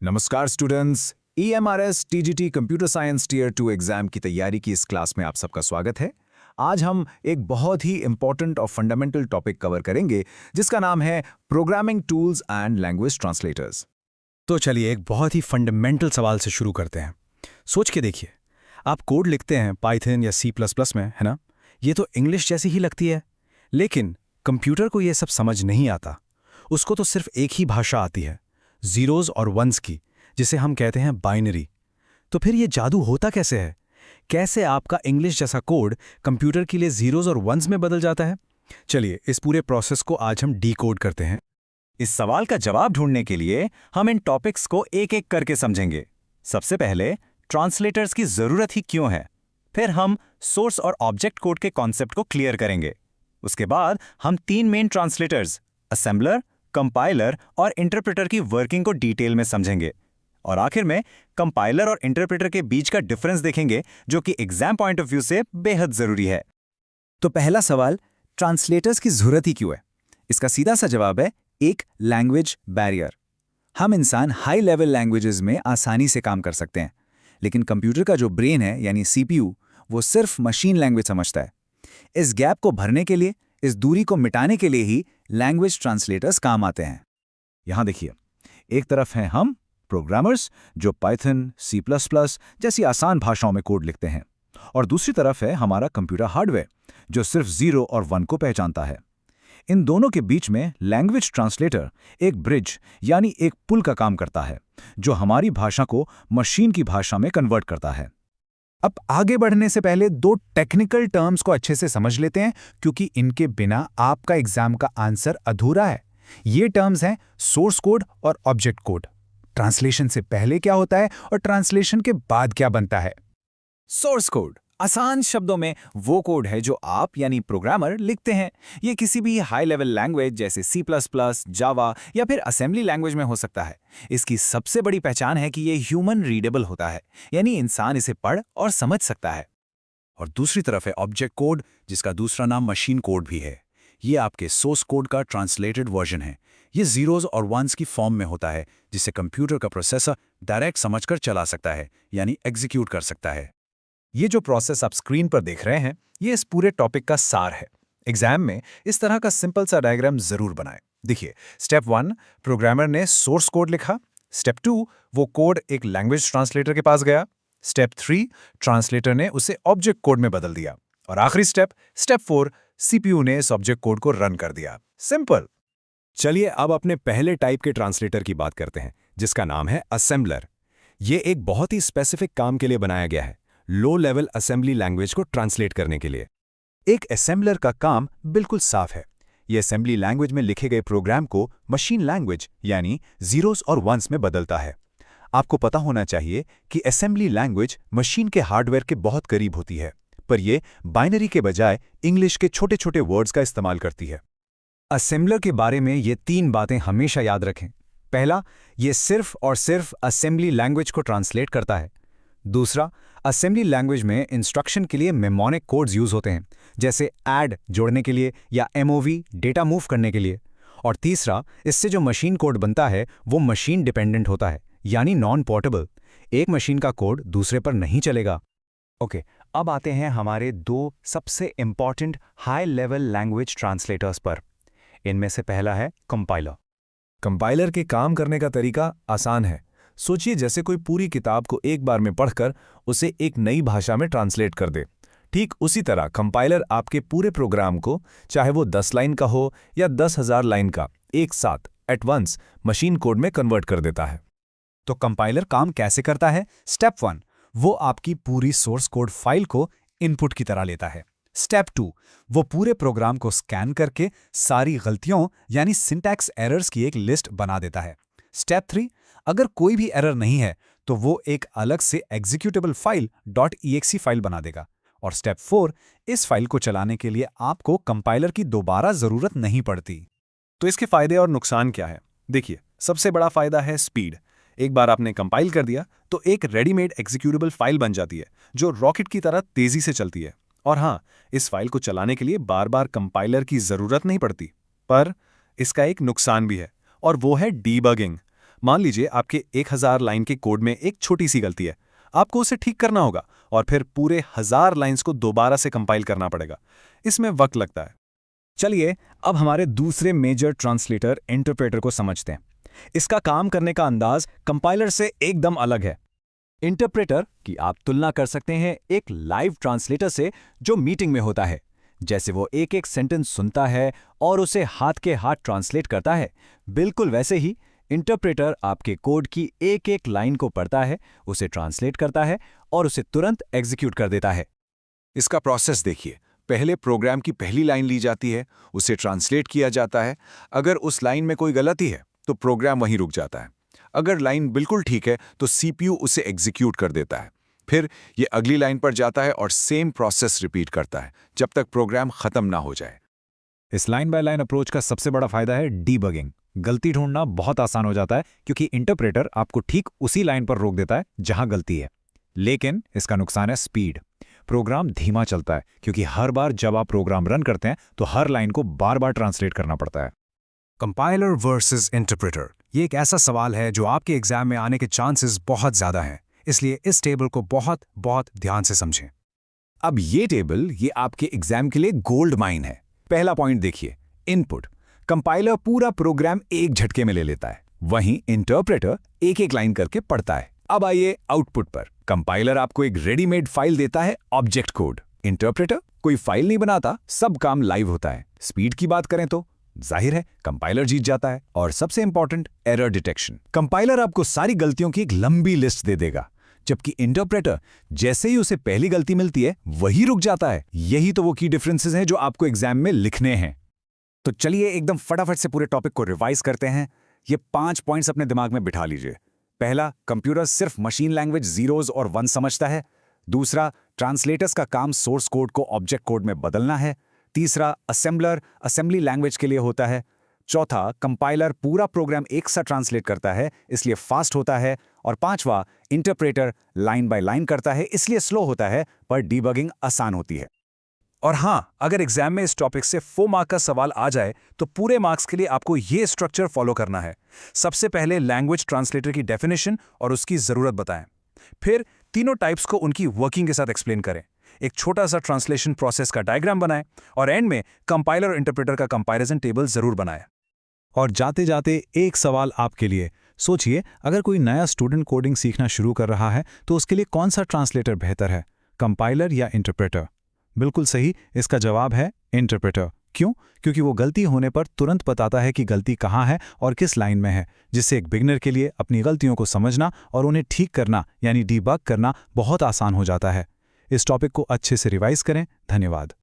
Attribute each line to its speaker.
Speaker 1: नमस्कार students, EMRS TGT computer science tier 2 exam की तैयारी की इस क्लास में आप सबका स्वागत है। आज हम एक बहुत ही इंपॉर्टेंट और फंडामेंटल टॉपिक कवर करेंगे जिसका नाम है programming tools and language translators.
Speaker 2: तो चलिए एक बहुत ही फंडामेंटल सवाल से शुरू करते हैं। सोच के देखिए, आप कोड लिखते हैं पाइथन या C++ में, है ना? ये तो इंग्लिश जैसी ही लगती है, लेकिन कंप्यूटर को ये सब समझ नहीं आता। उसको तो सिर्फ एक ही भाषा आती है, ज़ीरोज़ और वंस की, जिसे हम कहते हैं बाइनरी। तो फिर ये जादू होता कैसे है? कैसे आपका इंग्लिश जैसा कोड कंप्यूटर के लिए ज़ीरोज़ और वंस में बदल जाता है? चलिए इस पूरे प्रोसेस को आज हम डीकोड करते हैं।
Speaker 3: इस सवाल का जवाब ढूंढने के लिए हम इन टॉपिक्स को एक एक करके समझेंगे। सबसे पहले ट्रांसलेटर्स की जरूरत ही क्यों है, फिर हम सोर्स और ऑब्जेक्ट कोड के कॉन्सेप्ट को क्लियर करेंगे। उसके बाद हम तीन मेन ट्रांसलेटर्स असेंबलर, कंपाइलर और इंटरप्रेटर की वर्किंग को डिटेल में समझेंगे। और आखिर में कंपाइलर और इंटरप्रेटर के बीच का डिफरेंस देखेंगे, जो कि एग्जाम पॉइंट ऑफ व्यू से बेहद जरूरी है।
Speaker 4: तो पहला सवाल, ट्रांसलेटर्स की जरूरत ही क्यों है? इसका सीधा सा जवाब है एक लैंग्वेज बैरियर। हम इंसान हाई लेवल लैंग्वेजेस में आसानी से काम कर सकते हैं, लेकिन कंप्यूटर का जो ब्रेन है यानी CPU, वो सिर्फ मशीन लैंग्वेज समझता है। इस गैप को भरने के लिए, इस दूरी को मिटाने के लिए ही लैंग्वेज ट्रांसलेटर्स काम आते हैं।
Speaker 1: यहाँ देखिए, एक तरफ हैं हम प्रोग्रामर्स जो पाइथन, C++ जैसी आसान भाषाओं में कोड लिखते हैं, और दूसरी तरफ है हमारा कंप्यूटर हार्डवेयर जो सिर्फ 0 और 1 को पहचानता है। इन दोनों के बीच में लैंग्वेज ट्रांसलेटर एक ब्रिज यानी एक पुल का काम करता है, जो हमारी भाषा को मशीन की भाषा में कन्वर्ट करता है।
Speaker 4: अब आगे बढ़ने से पहले दो टेक्निकल टर्म्स को अच्छे से समझ लेते हैं, क्योंकि इनके बिना आपका एग्जाम का आंसर अधूरा है। ये टर्म्स हैं सोर्स कोड और ऑब्जेक्ट कोड। ट्रांसलेशन से पहले क्या होता है और ट्रांसलेशन के बाद क्या बनता है?
Speaker 1: सोर्स कोड आसान शब्दों में वो कोड है जो आप यानी प्रोग्रामर लिखते हैं। ये किसी भी हाई लेवल लैंग्वेज जैसे C++, जावा या फिर असेंबली लैंग्वेज में हो सकता है। इसकी सबसे बड़ी पहचान है कि ये ह्यूमन रीडेबल होता है, यानी इंसान इसे पढ़ और समझ सकता है।
Speaker 5: और दूसरी तरफ है ऑब्जेक्ट कोड, जिसका दूसरा नाम मशीन कोड भी है। ये आपके सोर्स कोड का ट्रांसलेटेड वर्जन है। ये ज़ीरोज़ और वंस की फॉर्म में होता है, जिसे कंप्यूटर का प्रोसेसर डायरेक्ट समझकर चला सकता है, यानी एग्जीक्यूट कर सकता है।
Speaker 1: ये जो प्रोसेस आप स्क्रीन पर देख रहे हैं, ये इस पूरे टॉपिक का सार है। एग्जाम में इस तरह का सिंपल सा डायग्राम जरूर बनाएं। देखिए, स्टेप 1 प्रोग्रामर ने सोर्स कोड लिखा। स्टेप 2 वो कोड एक लैंग्वेज ट्रांसलेटर के पास गया। स्टेप 3 ट्रांसलेटर ने उसे ऑब्जेक्ट कोड में बदल दिया। और आखिरी स्टेप 4 CPU ने इस ऑब्जेक्ट कोड को रन कर दिया। सिंपल।
Speaker 2: चलिए अब अपने पहले टाइप के ट्रांसलेटर की बात करते हैं, जिसका नाम है असेंबलर। ये एक बहुत ही स्पेसिफिक काम के लिए बनाया गया है, लो लेवल असेंबली लैंग्वेज को ट्रांसलेट करने के लिए।
Speaker 5: एक असेंबलर का काम बिल्कुल साफ है। ये असेंबली लैंग्वेज में लिखे गए प्रोग्राम को मशीन लैंग्वेज यानी ज़ीरोज़ और वंस में बदलता है। आपको पता होना चाहिए कि असेंबली लैंग्वेज मशीन के हार्डवेयर के बहुत करीब होती है, पर ये बाइनरी के बजाय इंग्लिश के छोटे छोटे वर्ड्स का इस्तेमाल करती है।
Speaker 2: असेंबलर के बारे में ये 3 बातें हमेशा याद रखें। पहला, ये सिर्फ और सिर्फ असेंबली लैंग्वेज को ट्रांसलेट करता है। दूसरा, असेंबली लैंग्वेज में इंस्ट्रक्शन के लिए मेमोनिक कोड्स यूज होते हैं, जैसे ऐड जोड़ने के लिए या MOV डेटा मूव करने के लिए। और तीसरा, इससे जो मशीन कोड बनता है वो मशीन डिपेंडेंट होता है, यानी नॉन पोर्टेबल। एक मशीन का कोड दूसरे पर नहीं चलेगा।
Speaker 4: ओके, अब आते हैं हमारे दो सबसे important high level language translators पर। इनमें से पहला है कंपाइलर।
Speaker 1: कंपाइलर के काम करने का तरीका आसान है। सोचिए जैसे कोई पूरी किताब को एक बार में पढ़कर उसे एक नई भाषा में ट्रांसलेट कर दे। ठीक उसी तरह कंपाइलर आपके पूरे प्रोग्राम को, चाहे वो 10 लाइन का हो या 10,000 लाइन का, एक साथ एट वंस मशीन कोड में कन्वर्ट कर देता है।
Speaker 4: तो कंपाइलर काम कैसे करता है? स्टेप 1, वो आपकी पूरी सोर्स कोड फाइल को इनपुट की तरह लेता है। स्टेप 2, वो पूरे प्रोग्राम को स्कैन करके सारी गलतियों यानी सिंटैक्स एरर्स की एक लिस्ट बना देता है। स्टेप 3, अगर कोई भी एरर नहीं है तो वो एक अलग से एग्जीक्यूटेबल फाइल .exe फाइल बना देगा। और स्टेप 4, इस फाइल को चलाने के लिए आपको कंपाइलर की दोबारा जरूरत नहीं पड़ती।
Speaker 1: तो इसके फायदे और नुकसान क्या है? देखिए, सबसे बड़ा फायदा है स्पीड। एक बार आपने कंपाइल कर दिया तो एक रेडीमेड एग्जीक्यूटेबल फाइल बन जाती है, जो रॉकेट की तरह तेजी से चलती है। और हाँ, इस फाइल को चलाने के लिए बार बार कंपाइलर की जरूरत नहीं पड़ती। पर इसका एक नुकसान भी है, और वो है डीबगिंग। मान लीजिए आपके 1000 लाइन के कोड में एक छोटी सी गलती है। आपको उसे ठीक करना होगा और फिर पूरे 1000 लाइंस को दोबारा से कंपाइल करना पड़ेगा। इसमें वक्त लगता है।
Speaker 2: चलिए अब हमारे दूसरे मेजर ट्रांसलेटर इंटरप्रेटर को समझते हैं। इसका काम करने का अंदाज कंपाइलर से एकदम अलग है।
Speaker 3: इंटरप्रेटर की आप तुलना कर सकते हैं एक लाइव ट्रांसलेटर से जो मीटिंग में होता है। जैसे वो एक एक सेंटेंस सुनता है और उसे हाथ के हाथ ट्रांसलेट करता है, बिल्कुल वैसे ही इंटरप्रेटर आपके कोड की एक एक लाइन को पढ़ता है, उसे ट्रांसलेट करता है और उसे तुरंत एग्जीक्यूट कर देता है।
Speaker 5: इसका प्रोसेस देखिए। पहले प्रोग्राम की पहली लाइन ली जाती है, उसे ट्रांसलेट किया जाता है। अगर उस लाइन में कोई गलती है तो प्रोग्राम वहीं रुक जाता है। अगर लाइन बिल्कुल ठीक है तो सीपीयू उसे एग्जीक्यूट कर देता है। फिर ये अगली लाइन पर जाता है और सेम प्रोसेस रिपीट करता है जब तक प्रोग्राम खत्म ना हो जाए।
Speaker 4: इस लाइन बाय लाइन अप्रोच का सबसे बड़ा फायदा है डीबगिंग। गलती ढूंढना बहुत आसान हो जाता है क्योंकि इंटरप्रेटर आपको ठीक उसी लाइन पर रोक देता है जहां गलती है। लेकिन इसका नुकसान है स्पीड। प्रोग्राम धीमा चलता है क्योंकि हर बार जब आप प्रोग्राम रन करते हैं तो हर लाइन को बार बार ट्रांसलेट करना पड़ता है।
Speaker 1: कंपाइलर वर्सेस इंटरप्रेटर, ये एक ऐसा सवाल है जो आपके एग्जाम में आने के चांसेस बहुत ज्यादा हैं, इसलिए इस टेबल को बहुत बहुत ध्यान से समझें।
Speaker 5: अब ये टेबल ये आपके एग्जाम के लिए गोल्ड माइन है। पहला पॉइंट देखिए, इनपुट। कंपाइलर पूरा प्रोग्राम एक झटके में ले लेता है, वहीं इंटरप्रेटर एक एक लाइन करके पढ़ता है। अब आइए आउटपुट पर। कंपाइलर आपको एक रेडीमेड फाइल देता है, ऑब्जेक्ट कोड। इंटरप्रेटर कोई फाइल नहीं बनाता, सब काम लाइव होता है। स्पीड की बात करें तो जाहिर है कंपाइलर जीत जाता है। और सबसे इंपॉर्टेंट, एरर डिटेक्शन। कंपाइलर आपको सारी गलतियों की एक लंबी लिस्ट दे देगा, जबकि इंटरप्रेटर जैसे ही उसे पहली गलती मिलती है वही रुक जाता है। यही तो वो की डिफरेंसेस हैं जो आपको एग्जाम में लिखने हैं।
Speaker 3: तो चलिए एकदम फटाफट से पूरे टॉपिक को रिवाइज करते हैं। ये 5 पॉइंट्स अपने दिमाग में बिठा लीजिए। पहला, कंप्यूटर सिर्फ मशीन लैंग्वेज जीरोज और वन समझता है। दूसरा, ट्रांसलेटर्स का काम सोर्स कोड को ऑब्जेक्ट कोड में बदलना है। तीसरा, असेंबलर असेंबली लैंग्वेज के लिए होता है। चौथा, कंपाइलर पूरा प्रोग्राम एक साथ ट्रांसलेट करता है, इसलिए फास्ट होता है। और पांचवा, इंटरप्रेटर लाइन बाय लाइन करता है, इसलिए स्लो होता है, पर डीबगिंग आसान होती है।
Speaker 1: और हाँ, अगर एग्जाम में इस टॉपिक से 4 मार्क का सवाल आ जाए तो पूरे मार्क्स के लिए आपको ये स्ट्रक्चर फॉलो करना है। सबसे पहले लैंग्वेज ट्रांसलेटर की डेफिनेशन और उसकी ज़रूरत बताएं। फिर तीनों टाइप्स को उनकी वर्किंग के साथ एक्सप्लेन करें। एक छोटा सा ट्रांसलेशन प्रोसेस का डायग्राम बनाएं और एंड में कंपाइलर और इंटरप्रेटर का कंपैरिजन टेबल ज़रूर बनाएं।
Speaker 2: और जाते जाते एक सवाल आपके लिए। सोचिए, अगर कोई नया स्टूडेंट कोडिंग सीखना शुरू कर रहा है तो उसके लिए कौन सा ट्रांसलेटर बेहतर है, कंपाइलर या इंटरप्रेटर? बिल्कुल सही, इसका जवाब है इंटरप्रेटर। क्यों? क्योंकि वो गलती होने पर तुरंत बताता है कि गलती कहाँ है और किस लाइन में है, जिससे एक बिगिनर के लिए अपनी गलतियों को समझना और उन्हें ठीक करना यानी डीबग करना बहुत आसान हो जाता है। इस टॉपिक को अच्छे से रिवाइज करें। धन्यवाद।